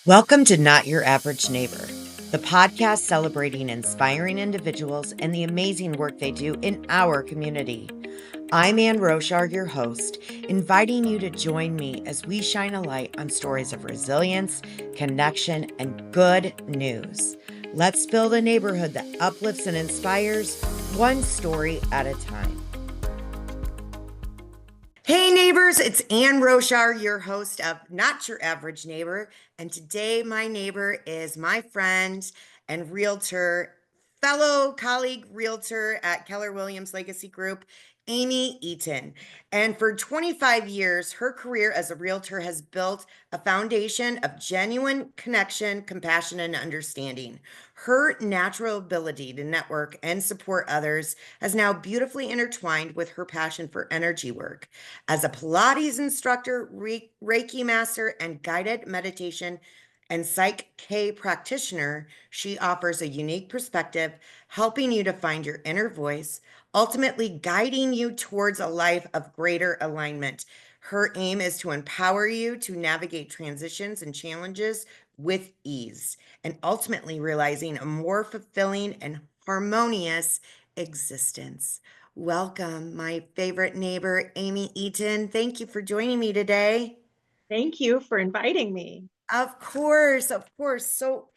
Welcome to Not Your Average Neighbor, the podcast celebrating inspiring individuals and the amazing work they do in our community. I'm Ann Roushar, your host, inviting you to join me as we shine a light on stories of resilience, connection, and good news. Let's build a neighborhood that uplifts and inspires, one story at a time. Hey neighbors, it's Ann Roushar, your host of Not Your Average Neighbor. And today my neighbor is my friend and realtor, fellow colleague realtor at Keller Williams Legacy Group, Amy Eaton. And for 25 years, her career as a realtor has built a foundation of genuine connection, compassion, and understanding. Her natural ability to network and support others has now beautifully intertwined with her passion for energy work. As a Pilates instructor, Reiki master, and guided meditation and Psych K practitioner, she offers a unique perspective, helping you to find your inner voice, ultimately guiding you towards a life of greater alignment. Her aim is to empower you to navigate transitions and challenges with ease, and ultimately realizing a more fulfilling and harmonious existence. Welcome, my favorite neighbor, Amy Eaton. Thank you for joining me today. Thank you for inviting me. Of course, of course. So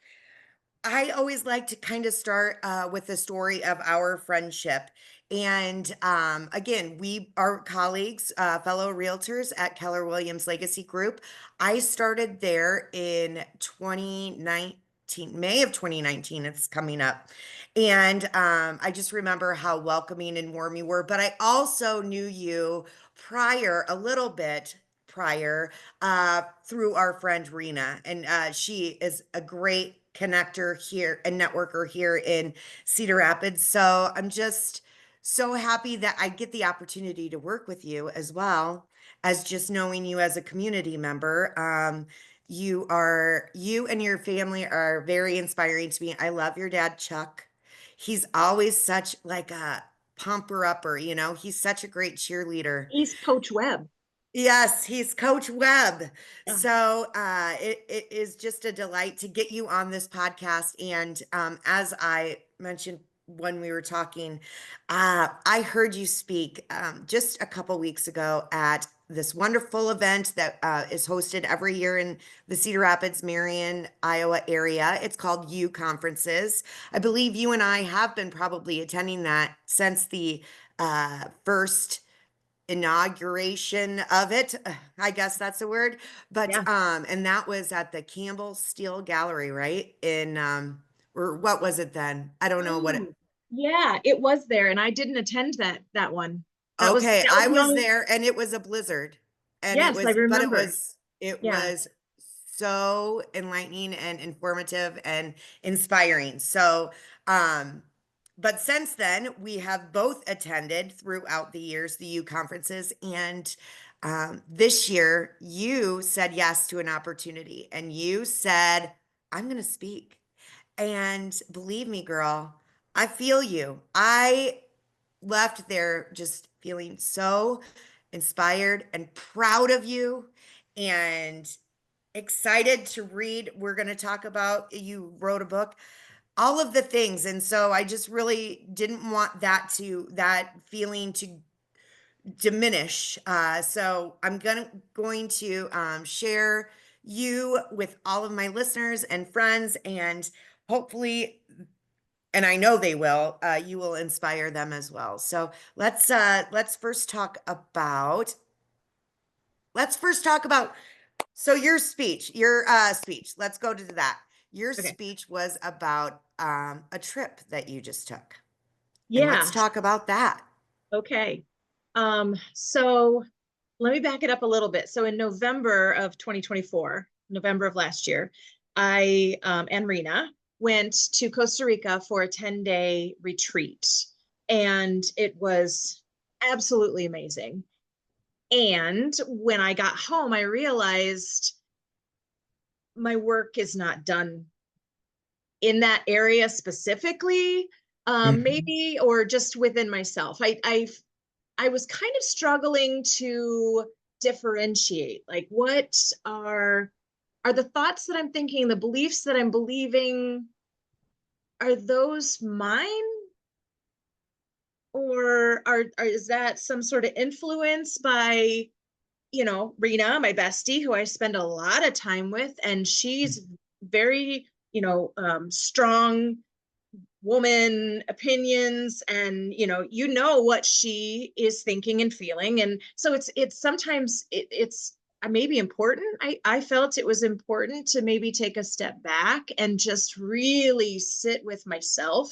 I always like to kind of start with the story of our friendship. And again, we are colleagues, fellow realtors at Keller Williams Legacy Group. I started there in 2019, May of 2019. It's coming up. And I just remember how welcoming and warm you were. But I also knew you prior, a little bit prior, through our friend Rena. And she is a great connector here and networker here in Cedar Rapids. So I'm just so happy that I get the opportunity to work with you as well as just knowing you as a community member. You and your family are very inspiring to me. I love your dad, Chuck. He's always such like a pumper upper, he's such a great cheerleader. He's Coach Webb. Yes, he's Coach Webb. Yeah. So it is just a delight to get you on this podcast. And as I mentioned when we were talking, I heard you speak just a couple weeks ago at this wonderful event that is hosted every year in the Cedar Rapids, Marion, Iowa area. It's called U Conferences. I believe you and I have been probably attending that since the first inauguration of it. I guess that's a word. But Yeah. And that was at the Campbell Steel Gallery, right? In or what was it then? I don't know what it. Oh, yeah, it was there, and I didn't attend that one. That was Okay, that was I the was only. there and it was a blizzard. And it Yes, I was but it remember. was it Yeah. was so enlightening and informative and inspiring. So but since then, we have both attended throughout the years the U conferences. And this year, you said yes to an opportunity and you said, I'm going to speak. And believe me, girl, I feel you. I left there just feeling so inspired and proud of you and excited to read. We're going to talk about, you wrote a book, all of the things. And so I just really didn't want that feeling to diminish. So I'm going to share you with all of my listeners and friends, and hopefully, and I know they will, you will inspire them as well. So let's first talk about so your speech, let's go to that. Your Okay. speech was about a trip that you just took. And let's Yeah. talk about that. Okay. So let me back it up a little bit. So in November of 2024, November of last year, I and Rena went to Costa Rica for a 10-day retreat, and it was absolutely amazing. And when I got home, I realized my work is not done in that area specifically, Mhm. maybe, or just within myself. I was kind of struggling to differentiate, like, what are are the thoughts that I'm thinking, the beliefs that I'm believing, are those mine? Or is that some sort of influence by, Rena, my bestie, who I spend a lot of time with, and she's very, strong woman opinions, and what she is thinking and feeling. And so it's sometimes it's maybe important. I felt it was important to maybe take a step back and just really sit with myself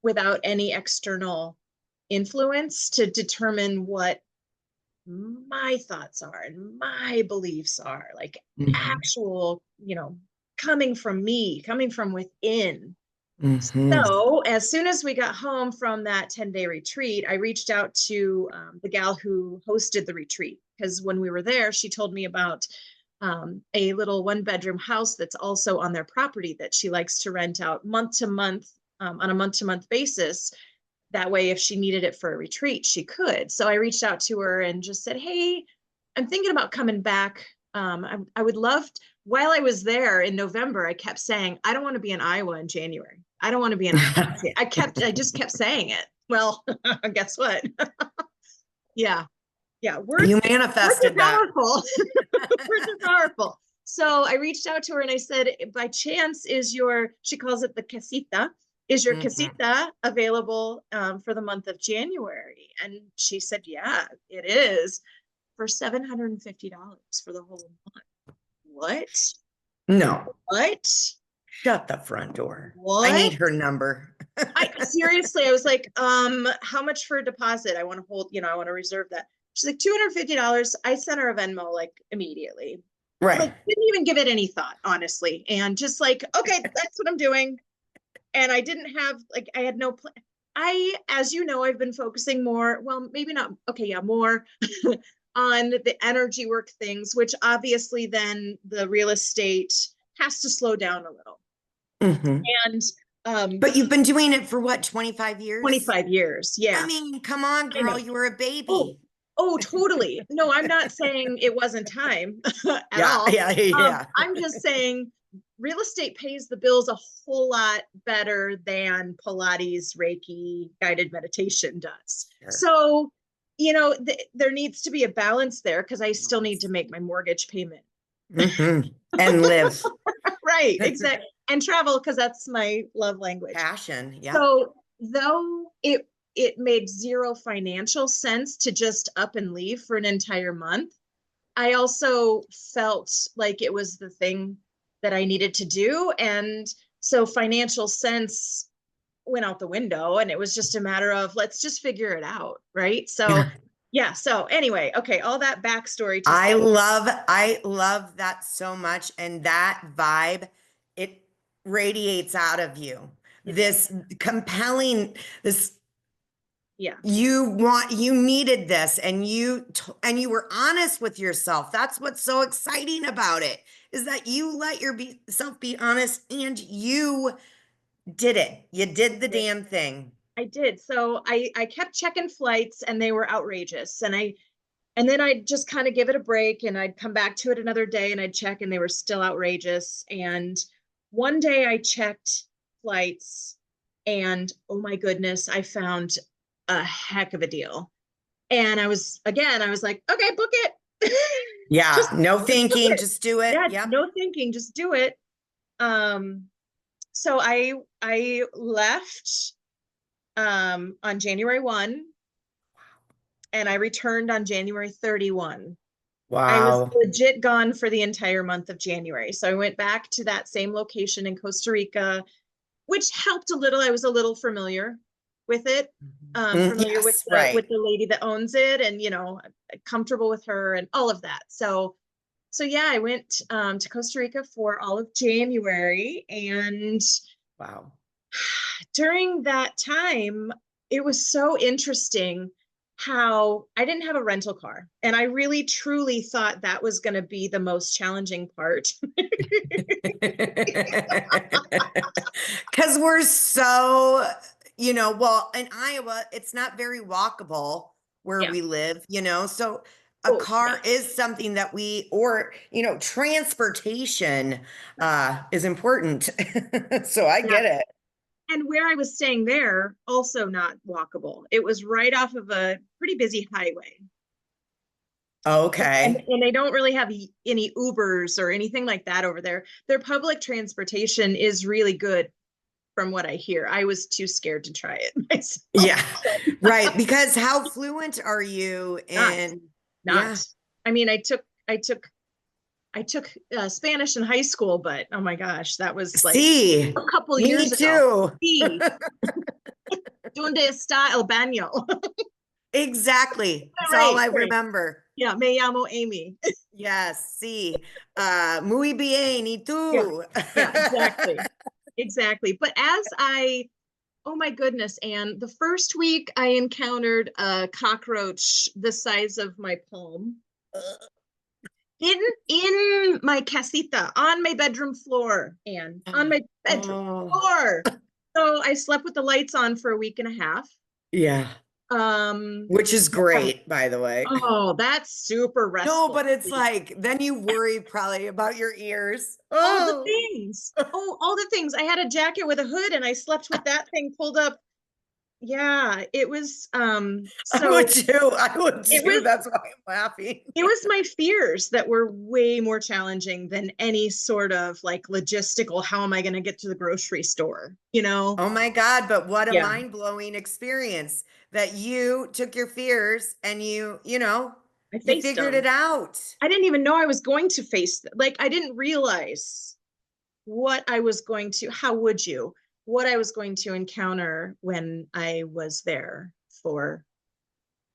without any external influence to determine what my thoughts are and my beliefs are, like Mm-hmm. actual, coming from me, coming from within. Mm-hmm. So as soon as we got home from that 10-day retreat, I reached out to the gal who hosted the retreat, because when we were there, she told me about a little 1-bedroom house that's also on their property that she likes to rent out month to month, on a month-to-month basis. That way, if she needed it for a retreat, she could. So I reached out to her and just said, hey, I'm thinking about coming back. I would love to, while I was there in November, I kept saying, I don't want to be in Iowa in January. I don't want to be in Iowa. I just kept saying it. Well, guess what? Yeah. Yeah. You Words are manifested that. powerful. Words are powerful. So I reached out to her and I said, by chance, she calls it the casita, is your Mm-hmm. casita available for the month of January? And she said, yeah, it is, for $750 for the whole month. What? No, What? shut the front door. I What? need her number. I seriously, I was like, how much for a deposit? I want to hold, I want to reserve that. She's like, $250. I sent her a Venmo like immediately. Right. Like, didn't even give it any thought, honestly. And just like, okay, that's what I'm doing. And I didn't have, like, I had no plan. As you know, I've been focusing more, well, maybe not, okay, yeah, more on the energy work things, which obviously then the real estate has to slow down a little. Mm-hmm. And But you've been doing it for what, 25 years? 25 years. I Yeah, mean, come on, I girl, know. you were a Oh, baby. oh, totally. No, I'm not saying it wasn't time at Yeah, all. yeah, yeah. I'm just saying real estate pays the bills a whole lot better than Pilates, Reiki, guided meditation does. Sure. So, there needs to be a balance there, because I still need to make my mortgage payment. Mm-hmm. And live. Right, exactly. And travel, because that's my love language. Passion. Yep. So though it made zero financial sense to just up and leave for an entire month, I also felt like it was the thing that I needed to do. And so financial sense went out the window, and it was just a matter of, let's just figure it out. Right. So Yeah. yeah. So anyway, okay. All that backstory to I love that so much. And that vibe, it radiates out of you. it does. This compelling, this Yeah. you needed this, and you were honest with yourself. That's what's so exciting about it, is that you let yourself be honest, and you did it. You did the damn thing. I did. So I kept checking flights, and they were outrageous. And then I'd just kind of give it a break, and I'd come back to it another day and I'd check, and they were still outrageous. And one day I checked flights, and oh my goodness, I found a heck of a deal. And I was like, okay, book it. Yeah, just, no just do thinking, it. just do it. Yeah, Yep. no thinking, just do it. So I left on January 1, and I returned on January 31. I was Wow. legit gone for the entire month of January. So I went back to that same location in Costa Rica, which helped a little. I was a little familiar with it, familiar with Yes, right. the lady that owns it, and comfortable with her and all of that. So yeah, I went to Costa Rica for all of January, and Wow. during that time, it was so interesting how I didn't have a rental car. And I really truly thought that was going to be the most challenging part. Because we're so, well, in Iowa, it's not very walkable where Yeah. we live, so a Oh, car is something that or, transportation is important. So I yeah. get it. And where I was staying there, also not walkable. It was right off of a pretty busy highway. Okay. And they don't really have any Ubers or anything like that over there. Their public transportation is really good from what I hear. I was too scared to try it myself. Yeah. Right. Because how fluent are you Not, in, not. yeah. I mean, I took Spanish in high school, but oh my gosh, that was like See, a couple me years ago. too. Sí, ¿dónde está el baño? Exactly. That's all Right, I right. remember. Yeah, me llamo Amy. Yes. See, muy bien. ¿Y Yeah, tú? yeah, exactly. Exactly. But oh my goodness, Anne, the first week I encountered a cockroach the size of my palm in my casita on my bedroom floor, Anne, on my bedroom Oh, floor. So I slept with the lights on for a week and a half. yeah. Um, Which is yeah. great, by the way. Oh, that's super No, restful. but it's like, then you worry probably about your ears. All the Oh, things. Oh, all the things. I had a jacket with a hood and I slept with that thing pulled up. Yeah, it was I would so too. I would it too. was That's why I'm laughing. it was my fears that were way more challenging than any sort of like logistical, how am I going to get to the grocery store, you know? Oh my God, but what a Yeah, mind-blowing experience that you took your fears and I you faced figured it them. out. I didn't even know I was going to face like I didn't realize what I was going to, how would you, what I was going to encounter when I was there for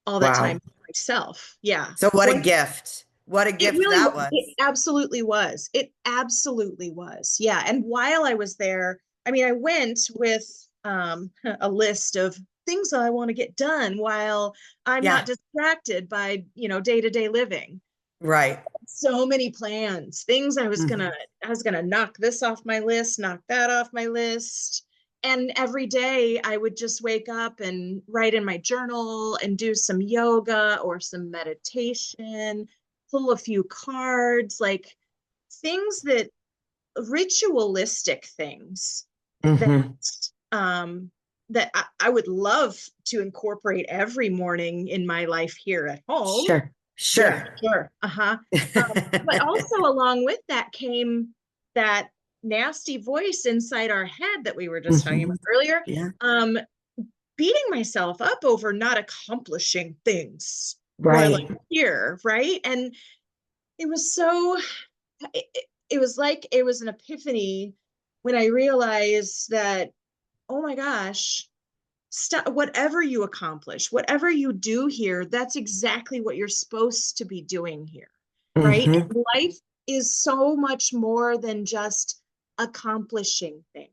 all that Wow. time myself. Yeah. So what a When gift. What a it gift really that was, it was. absolutely was. It absolutely was. Yeah. And while I was there, I mean, I went with a list of things that I want to get done while I'm not Yeah, distracted by, day-to-day living. right. So many plans, things Mhm. I was gonna knock this off my list, knock that off my list. And every day I would just wake up and write in my journal and do some yoga or some meditation, pull a few cards, like things that ritualistic things that Mhm. um I would love to incorporate every morning in my life here at home. Sure. Yeah, Sure. sure. Uh-huh. But also along with that came that nasty voice inside our head that we were just talking about Mhm. earlier, Yeah. um, beating myself up over not accomplishing things while Right. I'm here, right? And it was so, it was like it was an epiphany when I realized that, oh my gosh, whatever you accomplish, whatever you do here, that's exactly what you're supposed to be doing here, right? Mhm. And life is so much more than just accomplishing things.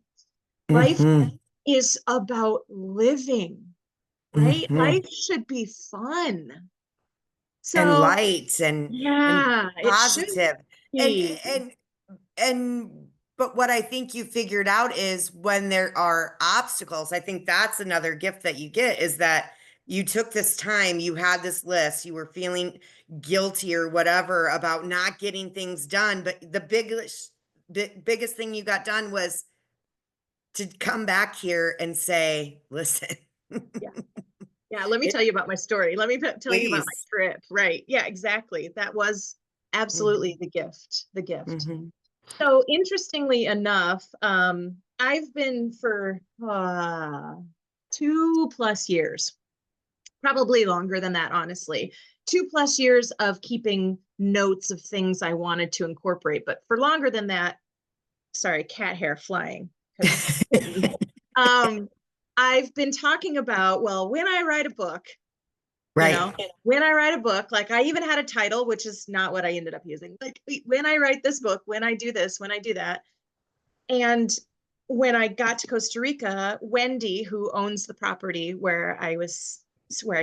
Life Mhm. is about living, right? Mhm. Life should be fun. And So light and yeah, it should positive. And be. and and but what I think you figured out is when there are obstacles, I think that's another gift that you get is that you took this time, you had this list, you were feeling guilty or whatever about not getting things done, but the biggest thing you got done was to come back here and say, listen, Yeah. Yeah, let me it, tell you about my story. Let me tell you about my please. trip. Right. Yeah, exactly. That was Mhm, absolutely the gift. The gift. mhm. So interestingly enough, I've been for 2+ years, probably longer than that, honestly. 2+ years of keeping notes of things I wanted to incorporate, but for longer than that, sorry, cat hair flying because um, I've been talking about, well, when I write a book, you Right. know, when I write a book, like I even had a title, which is not what I ended up using. Like when I write this book, when I do this, when I do that. And when I got to Costa Rica, Wendy, who owns the property where I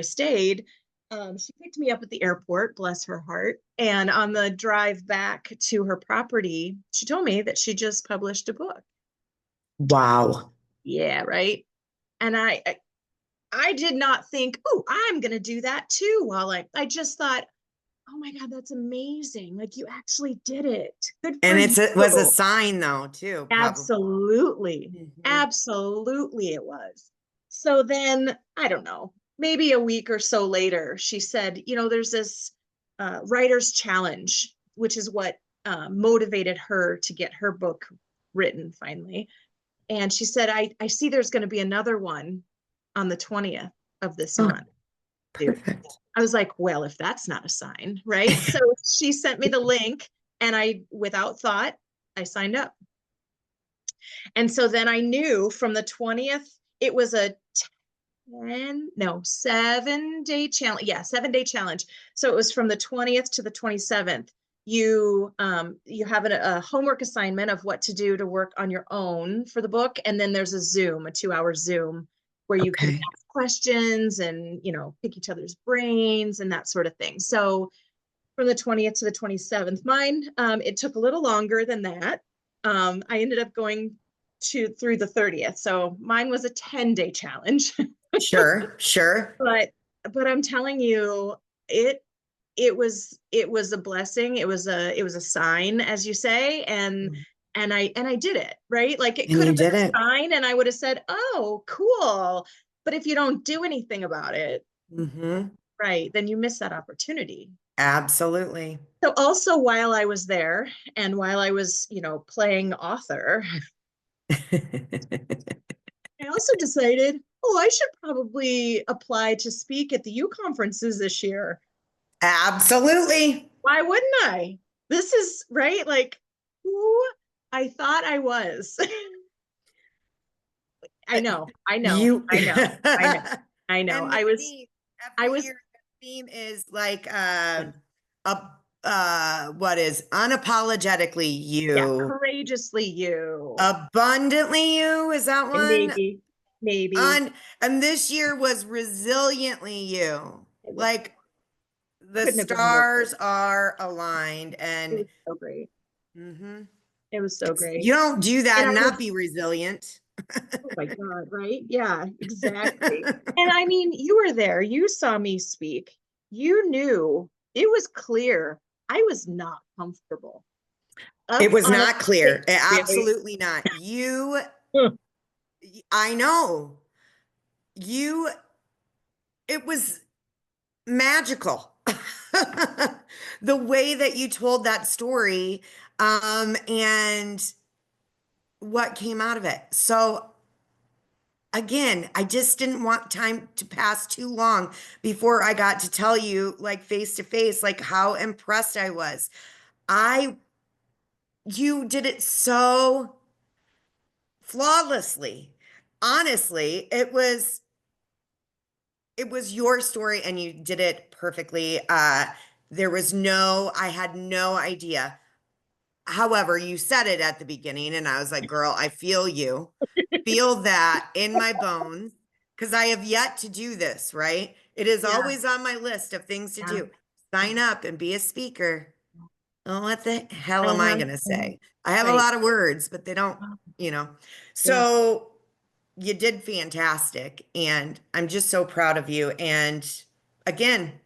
stayed, she picked me up at the airport, bless her heart. And on the drive back to her property, she told me that she just published a book. Wow. Yeah, right. And I did not think, oh, I'm gonna do that too. While I just thought, oh my God, that's amazing. Like you actually did it. Good for And you. it was a sign though, too, probably. Absolutely. Mhm. Absolutely it was. So then, I don't know, maybe a week or so later, she said, there's this writer's challenge, which is what motivated her to get her book written finally. And she said, I see there's going to be another one on the 20th of this Oh, month. Dude, perfect. I was like, well, if that's not a sign, right? So she sent me the link and without thought, I signed up. And so then I knew from the 20th, it was a 7-day challenge. Yeah, 7-day challenge. So it was from the 20th to the 27th. You have a homework assignment of what to do to work on your own for the book. And then there's a 2-hour Zoom where you can Okay. ask questions and, pick each other's brains and that sort of thing. So from the 20th to the 27th, mine, it took a little longer than that. I ended up going through the 30th. So mine was a 10-day challenge. Sure, sure. but I'm telling you, it it was a blessing. It was a sign, as you say, and I did it, right? Like it And could you have been did it. a sign and I would have said, "Oh, cool." But if you don't do anything about it, Hmm. right, then you miss that opportunity. Absolutely. So also while I was there and while I was, playing author, I also decided, oh, I should probably apply to speak at the U conferences this year. Absolutely. Why wouldn't I? This is right, like who I thought I was. I Uh, know, I know, You I know, I know, I know. and the I was, theme I every was, year, the theme is like a what is unapologetically yeah, you, courageously you. abundantly you, is that And one? maybe And this year was resiliently you. it was Like the couldn't have been more great. stars are aligned It and was so great. mhm. It was so great. You don't do that And and I not was be resilient. Oh my God, right? Yeah, exactly. And I mean, you were there, you saw me speak. You knew it was clear I was not comfortable It up was on a not stage, clear. really. Absolutely not. I know. You, it was magical. The way that you told that story, and what came out of it. So again, I just didn't want time to pass too long before I got to tell you, like face to face, like how impressed I was. I, you did it so flawlessly. Honestly, it was your story and you did it perfectly. I had no idea. However, you said it at the beginning and I was like, girl, I feel you. Feel that in my bones because I have yet to do this, right? It is Yeah, always on my list of things to yeah, do. yeah. Sign up and be a speaker. Oh, what the hell am I Uh-huh, going to uh-huh. say? I have a Right. lot of words, but they don't, you know. Yeah. So you did fantastic. And I'm just so proud of you. And again,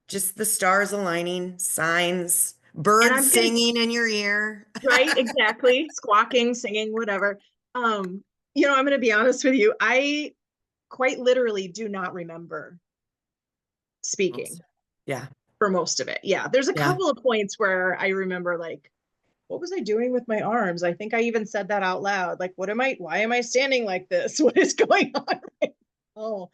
just the stars aligning, signs, And birds I'm gonna, singing in your ear. right, exactly, squawking, singing, whatever. Um, I'm gonna be honest with you. I quite literally do not remember speaking Yeah. for most of it. Yeah, there's a Yeah. couple of points where I remember like, what was I doing with my arms? I think I even said that out loud. Like, why am I standing like this? What is going on right now? Oh,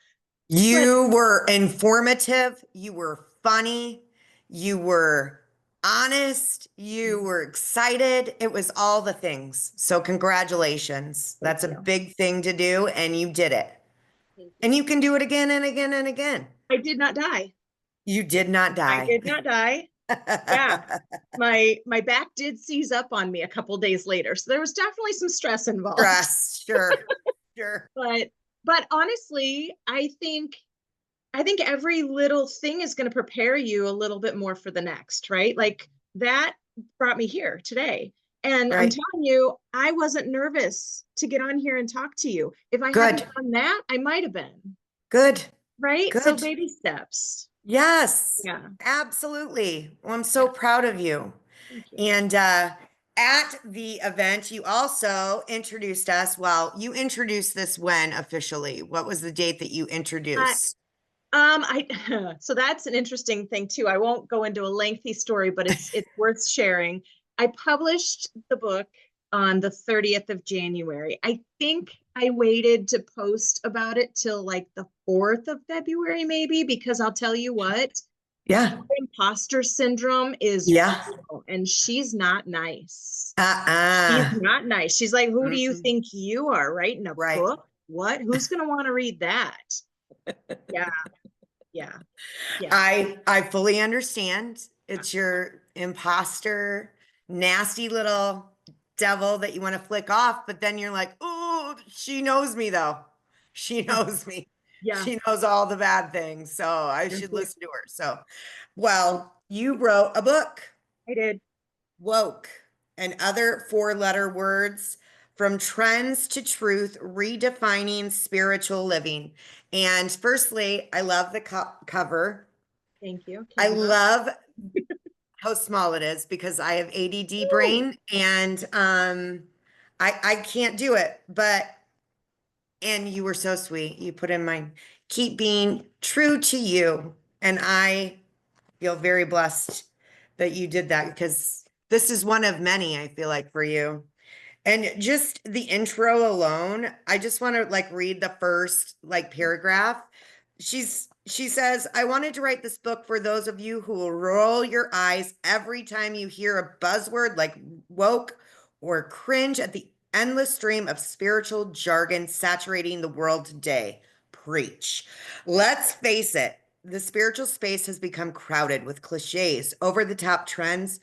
but You were informative, you were funny, you were honest, you were excited. It was all the things. So, congratulations. thank That's a you. big thing to do, and you did it. Thank And you. you can do it again and again and again. I did not die. You did not I die. did not die. Yeah. My back did seize up on me a couple days later. So there was definitely some stress involved. Stress, sure, sure. But honestly, I think every little thing is going to prepare you a little bit more for the next, right? Like that brought me here today. And I'm Right. telling you, I wasn't nervous to get on here and talk to you. If I hadn't Good, done that, I might have been, good, right? So good. baby steps. Yes, Yeah. absolutely. Well, I'm so Yeah. proud of you. Thank you. And at the event, you also introduced us. Well, you introduced this when officially? What was the date that you I, introduced? so that's an interesting thing too. I won't go into a lengthy story, but it's worth sharing. I published the book on the 30th of January. I think I waited to post about it till like the 4th of February, maybe, because I'll tell you what, Yeah. imposter syndrome is Yeah. real, and she's not nice. She's Uh-uh. not nice. She's like, who do you Mm-mm. think you are, writing a Right. book? What? Who's going to want to read that? Yeah, yeah, yeah. I fully understand. It's your imposter, nasty little devil that you want to flick off, but then you're like, oh, she knows me though. She Yeah, knows me. yeah. She knows all the bad things, so I Thank should you. listen to her. So, well, you wrote a book, I did. Woke, and other four-letter words from trends to truth, redefining spiritual living. And firstly, I love the cover. Thank you. I Can't not. love how small it is because I have ADD Woo! brain and I can't do it. But and you were so sweet. You put in my keep being true to you. And I feel very blessed that you did that because this is one of many, I feel like, for you. And just the intro alone, I just want to like read the first like paragraph. She says, I wanted to write this book for those of you who will roll your eyes every time you hear a buzzword like woke or cringe at the endless stream of spiritual jargon saturating the world today. Preach. Let's face it, the spiritual space has become crowded with cliches, over the top trends,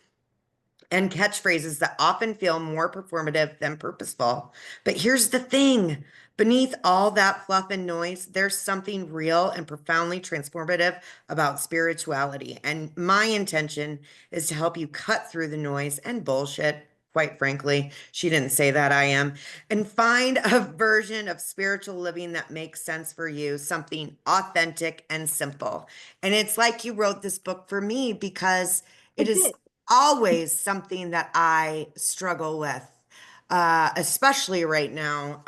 and catchphrases that often feel more performative than purposeful. But here's the thing, beneath all that fluff and noise, there's something real and profoundly transformative about spirituality. And my intention is to help you cut through the noise and bullshit. Quite frankly, she didn't say that, I am, and find a version of spiritual living that makes sense for you, something authentic and simple. And it's like you wrote this book for me because I it is did. always something that I struggle with, especially right now,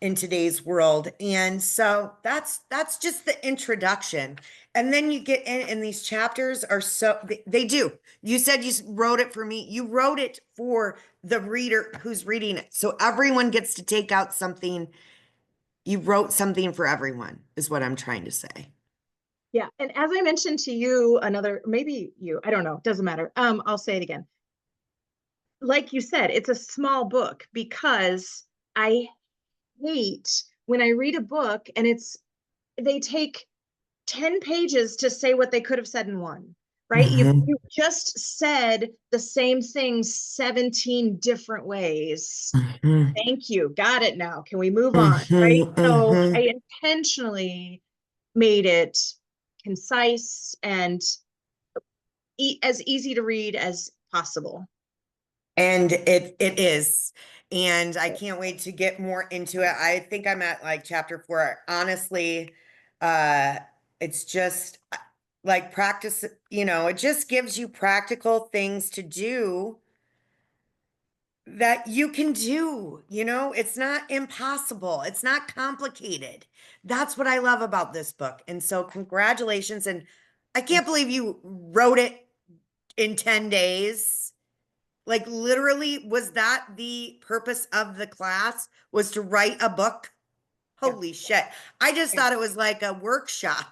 in today's world. And so that's just the introduction. And then you get in, and these chapters are so they do. You said you wrote it for me. You wrote it for the reader who's reading it. So everyone gets to take out something. You wrote something for everyone, is what I'm trying to say. Yeah. And as I mentioned to you, another, maybe you, I don't know, doesn't matter. I'll say it again. Like you said, it's a small book because I hate when I read a book and they take 10 pages to say what they could have said in one, right? Mhm. You just said the same thing 17 different ways. Mhm. Thank you. Got it now. Can we move on? Right. Mhm. So Mhm. I intentionally made it concise and as easy to read as possible. And it is. And I can't wait to get more into it. I think I'm at like chapter 4. Honestly, uh it's just like practice, it just gives you practical things to do that you can do, it's not impossible. It's not complicated. That's what I love about this book. And so congratulations. And I can't believe you wrote it in 10 days. Like literally, was that the purpose of the class was to write a book? Yeah. Holy shit. I just Yeah. thought it was like a workshop,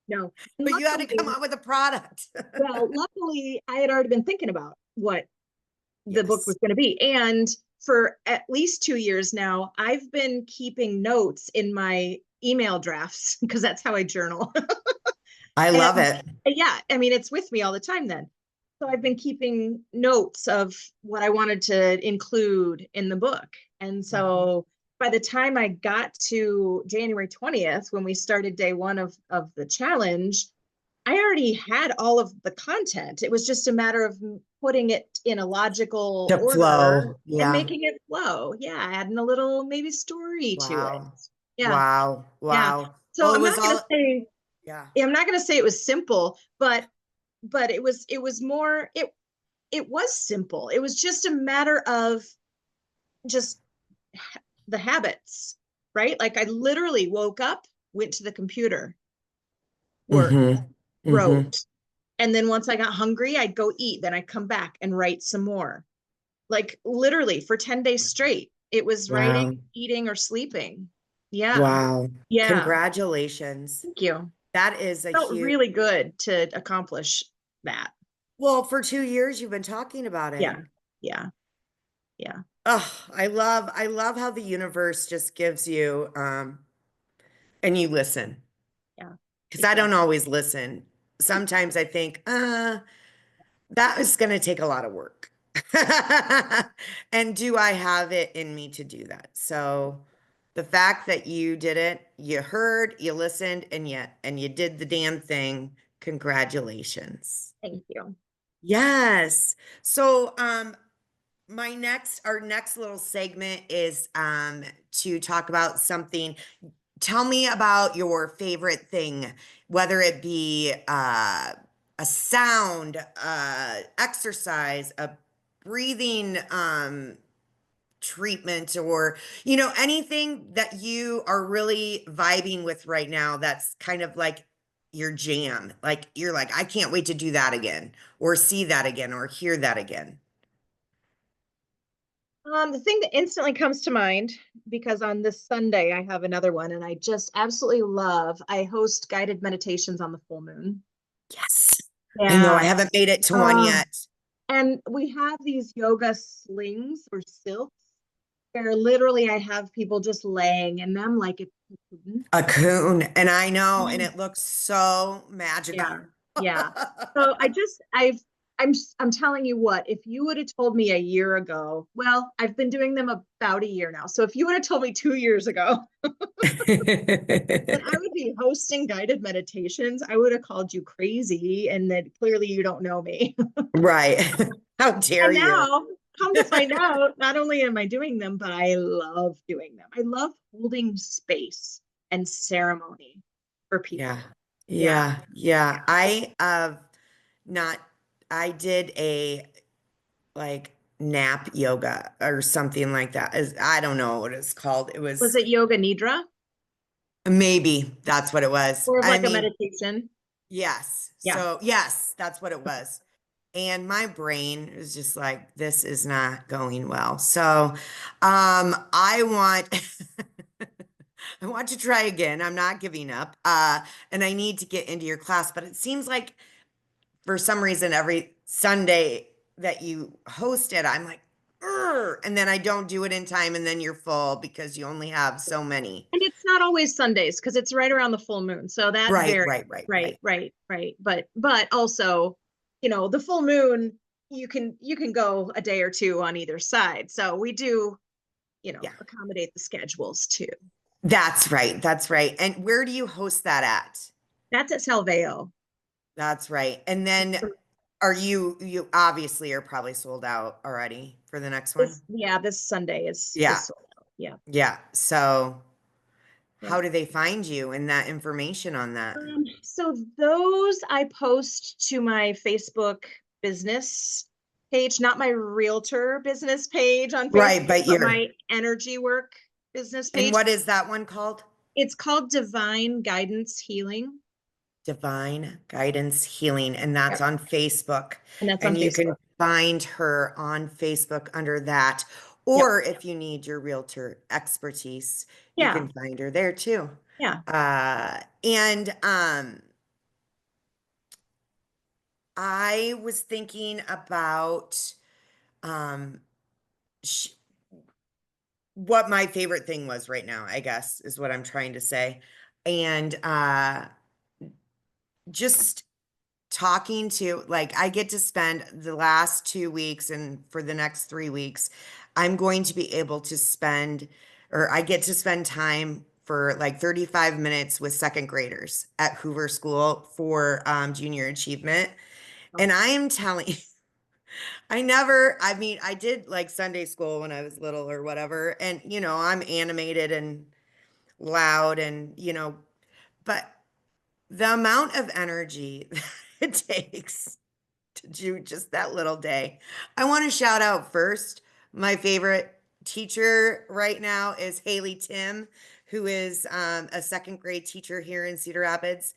No. And but you had to come luckily, up with a product. luckily I had already been thinking about what the book Yes. was going to be. And for at least 2 years now, I've been keeping notes in my email drafts because that's how I journal. I love And it. yeah, I mean, it's with me all the time then. So I've been keeping notes of what I wanted to include in the book. And Mhm. so by the time I got to January 20th, when we started day one of the challenge, I already had all of the content. It was just a matter of putting it in a logical To order flow. and Yeah. making it flow. Yeah, adding a little maybe story to it. Wow. Yeah, Wow. yeah. Wow. So Well, it I'm was not going all, to say. Yeah. I'm not going to say it was simple, but it was more it was simple. It was just a matter of just the habits, right? Like I literally woke up, went to the computer, worked, Mm-hmm. Mm-hmm. wrote, and then once I got hungry, I'd go eat, then I'd come back and write some more. Like literally for 10 days straight. It was writing, Wow. eating, or sleeping. Yeah. Wow. Yeah. Congratulations. Thank you. That is a Felt huge, really good to accomplish that. well, for 2 years you've been talking about it. Yeah. Yeah. Yeah. Oh, I love how the universe just gives you, and you listen. Yeah. Because I don't Exactly. always listen. Sometimes I think, that is going to take a lot of work. And do I have it in me to do that? So the fact that you did it, you heard, you listened, and you did the damn thing. Congratulations. Thank you. Yes. So our next little segment is to talk about something. Tell me about your favorite thing, whether it be a sound, exercise, a breathing treatment, or anything that you are really vibing with right now that's kind of like your jam. Like you're like, I can't wait to do that again, or see that again, or hear that again. The thing that instantly comes to mind, because on this Sunday I have another one and I just absolutely love, I host guided meditations on the full moon. Yes. I know I Yeah. haven't made it to one Um, yet. and we have these yoga slings or silks where literally I have people just laying in them like it's cocoon. A coon, and I know, and it looks so magical. Yeah. Yeah. So I'm telling you what, if you would have told me a year ago, well, I've been doing them about a year now. So if you would have told me 2 years ago that I would be hosting guided meditations, I would have called you crazy and that clearly you don't know me. Right. How dare And you? now, come to find out, not only am I doing them, but I love doing them. I love holding space and ceremony for Yeah. people. Yeah. Yeah. Yeah. Yeah. I not I did a like nap yoga or something like that. I don't know what it's called. It Was was it yoga nidra? maybe that's what it was. More of I like a mean, meditation. yes. Yeah. So, yes, that's what it was. And my brain is just like, this is not going well. So, I want I want to try again. I'm not giving up. And I need to get into your class, but it seems like for some reason every Sunday that you host it, I'm like, "Urgh," and then I don't do it in time, and then you're full because you only have so many. And it's not always Sundays because it's right around the full moon. So that Right, varies. right, right, Right, right. right, right. But also, the full moon, you can go a day or two on either side. So we do, Yeah, accommodate the schedules too. that's right. That's right. And where do you host that at? That's at Salveo. That's right. And then you obviously are probably sold out already for the next one? This Sunday is Yeah. sold out. Yeah. Yeah. So Yeah. how do they find you and that information on that? So those I post to my Facebook business page, not my realtor business page on Right, Facebook, but but you're, my energy work business and page. what is that one called? It's called Divine Guidance Healing. Divine Guidance Healing, and that's Yep. on Facebook. And that's on And you can Facebook. find her on Facebook under that. Yep. Or if you need your realtor expertise, you Yeah. can find her there too. Yeah. And I was thinking about um, sh what my favorite thing was right now, I guess, is what I'm trying to say. And just talking to, like, I get to spend the last 2 weeks, and for the next 3 weeks I'm going to be able to spend, or I get to spend time for like 35 minutes with second graders at Hoover School for junior achievement. Oh, And I am telling I mean, I did like Sunday school when I was little or whatever, and I'm animated and loud, and but the amount of energy that it takes to do just that little day. I want to shout out first, my favorite teacher right now is Haley Tim, who is a second grade teacher here in Cedar Rapids.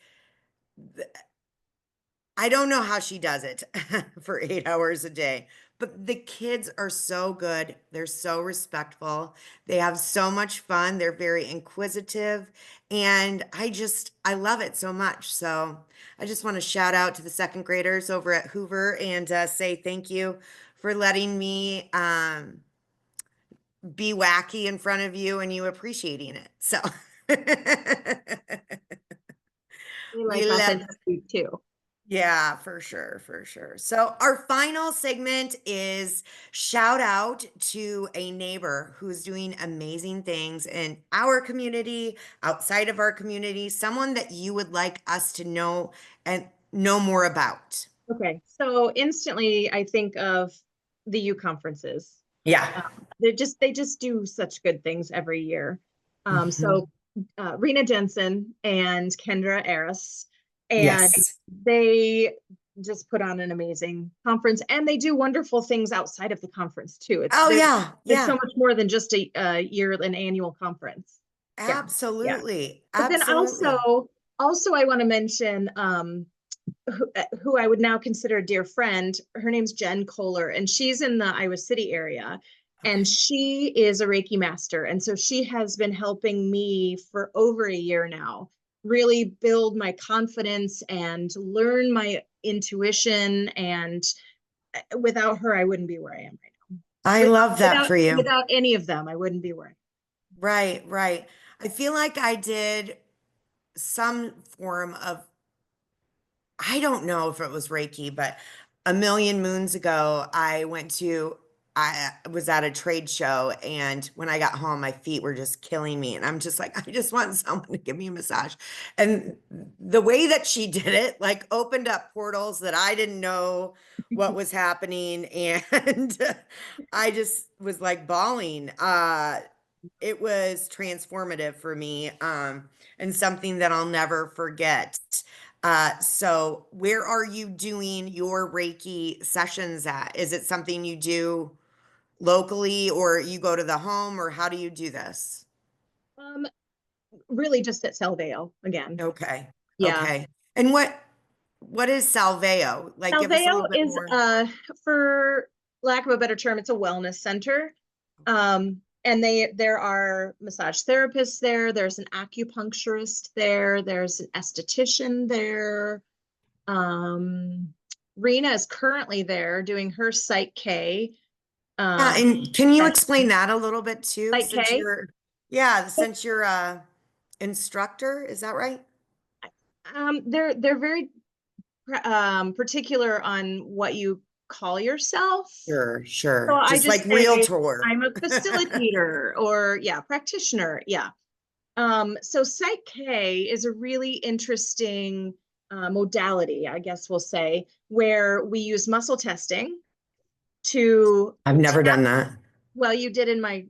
I don't know how she does it for 8 hours a day, but the kids are so good. They're so respectful. They have so much fun. They're very inquisitive. And I love it so much. So I just want to shout out to the second graders over at Hoover and say thank you for letting me be wacky in front of you and you appreciating it. So We we like love. authenticity too. Yeah, for sure, for sure. So our final segment is shout out to a neighbor who's doing amazing things in our community, outside of our community, someone that you would like us to know and know more about. Okay, so instantly I think of the U conferences. Yeah. Um, they just do such good things every year. Mhm. So Rena Jensen and Kendra Eris, and Yes. they just put on an amazing conference, and they do wonderful things outside of the conference too. It's Oh there. yeah, It's so yeah. much more than just an annual conference. Yeah, yeah. Absolutely. But then Absolutely. also I want to mention who I would now consider a dear friend. Her name's Jen Kohler, and she's in the Iowa City area. And Okay. she is a Reiki master. And so she has been helping me for over a year now, really build my confidence and learn my intuition. And without her, I wouldn't be where I am right now. I With, love that without for you. without any of them, I wouldn't be where I am. Right, right. I feel like I did some form of, I don't know if it was Reiki, but a million moons ago, I was at a trade show, and when I got home, my feet were just killing me. And I'm just like, I just want someone to give me a massage. And the way that she did it, like, opened up portals that I didn't know what was happening. And I just was like bawling. It was transformative for me, and something that I'll never forget. So where are you doing your Reiki sessions at? Is it something you do locally or you go to the home, or how do you do this? Um, Really just at Salveo again. Okay. Yeah. Okay. And what is Salveo? Like, give us a Salveo little bit is, more. for lack of a better term, it's a wellness center. And there are massage therapists there. There's an acupuncturist there. There's an esthetician there. Um, Rena is currently there doing her Psych K. Yeah, Um, and can you and explain that a little bit too, Psych since K. you're a instructor, is that right? They're very particular on what you call yourself. Sure, So sure. I Just like just say realtor. I'm a facilitator or yeah, practitioner. Yeah. So Psych K is a really interesting modality, I guess we'll say, where we use muscle testing to I've never tap. done that. Well, you did in my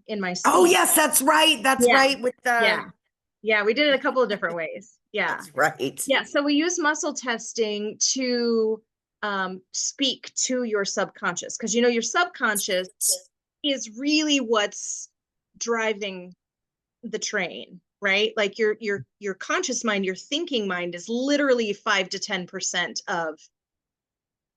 Oh, speech. yes, that's right. That's Yeah, right. With the, yeah, yeah. We did it a couple of different ways. Yeah, that's right. yeah. So we use muscle testing to speak to your subconscious because your subconscious is really what's driving the train, right? Like your conscious mind, your thinking mind is literally 5 to 10% of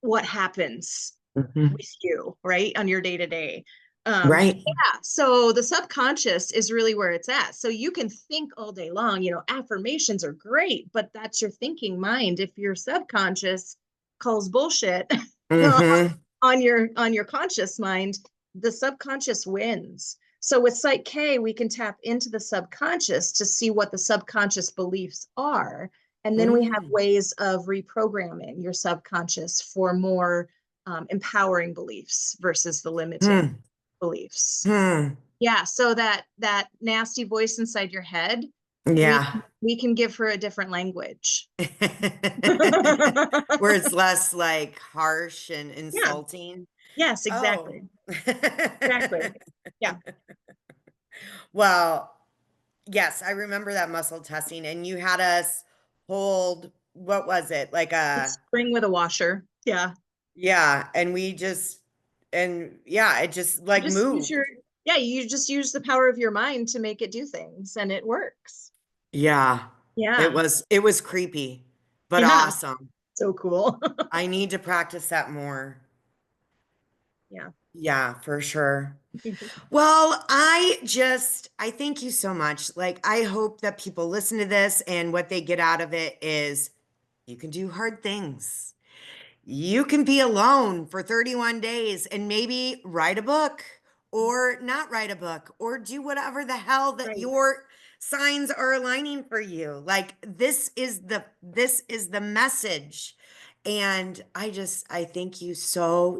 what happens Mhm. with you, right? On your day to day. Right. Yeah. So the subconscious is really where it's at. So you can think all day long, affirmations are great, but that's your thinking mind. If your subconscious calls bullshit Hmm. on your conscious mind, the subconscious wins. So with Psych K, we can tap into the subconscious to see what the subconscious beliefs are. And then we have Mm. ways of reprogramming your subconscious for more empowering beliefs versus the limiting Hmm. beliefs. Hmm. Yeah, so that nasty voice inside your head, we Yeah. we can give her a different language. Where it's less like harsh and Yeah, insulting. yes, Oh. exactly. Exactly. Yeah. Well, yes, I remember that muscle testing, and you had us hold what was it? Like It's spring with a washer. Yeah. yeah, and we just, and yeah, it just You like just use moved. your, yeah, you just use the power of your mind to make it do things and it works. Yeah. Yeah. It was creepy, but Yeah. awesome. So cool. I need to practice that more. Yeah. Yeah, for sure. Well, I thank you so much. Like, I hope that people listen to this and what they get out of it is you can do hard things. You can be alone for 31 days and maybe write a book or not write a book or do whatever the hell that Right. your signs are aligning for you. Like this is the message. And I thank you so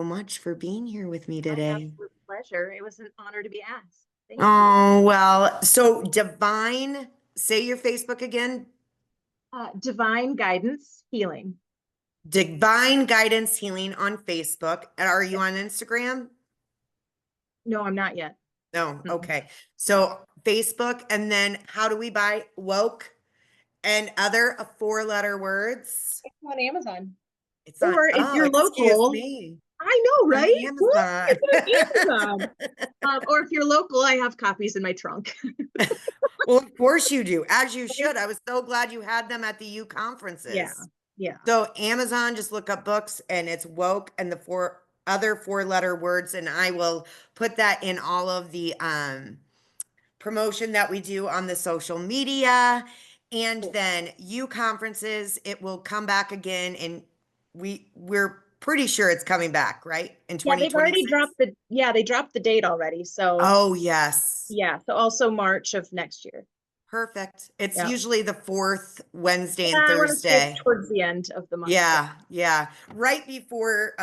much for being here with me My today. absolute pleasure. It was an honor to be asked. Thank you. Oh, well, so divine, say your Facebook again. Divine guidance healing. Divine Guidance Healing on Facebook. And are you Yeah. on Instagram? No, I'm not yet. No, Mm-mm. okay. No. So Facebook, and then how do we buy woke and other four-letter words? It's on Amazon. It's on, Or if oh, you're excuse local, me. I know, On right? What? Amazon. It's on Amazon. Or if you're local, I have copies in my trunk. Well, of course you do, as you Okay. should. I was so glad you had them at the U Yeah. conferences. Yeah. So Amazon, just look up books and it's woke and the four other four-letter words, and I will put that in all of the promotion that we do on the social media. And Cool. then you conferences, it will come back again, and we're pretty sure it's coming back, right? In Yeah, they've already 2026. dropped they dropped the date already. So Oh, yes. yeah, so also March of next year. Perfect. It's Yeah. usually the fourth Wednesday Yeah, and I want to say it's Thursday. towards the end of the month. Yeah, yeah. Right before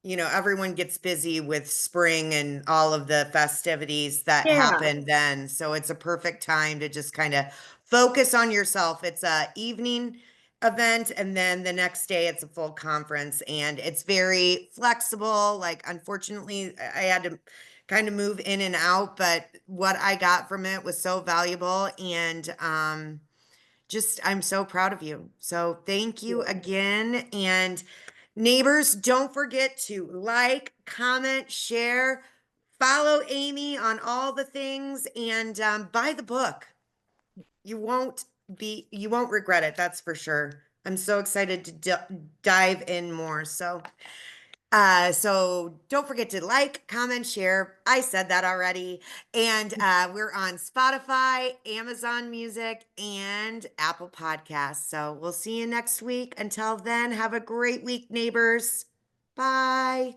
everyone gets busy with spring and all of the festivities that Yeah. happen then. So it's a perfect time to just kind of focus on yourself. It's a evening event and then the next day it's a full conference and it's very flexible. Like unfortunately, I had to kind of move in and out, but what I got from it was so valuable and just I'm so proud of you. So thank you Yeah. again. And neighbors, don't forget to like, comment, share, follow Amy on all the things, and buy the book. You won't you won't regret it. That's for sure. I'm so excited to dive in more. So don't forget to like, comment, share. I said that already. And we're on Spotify, Amazon Music, and Apple Podcasts. So we'll see you next week. Until then, have a great week, neighbors. Bye.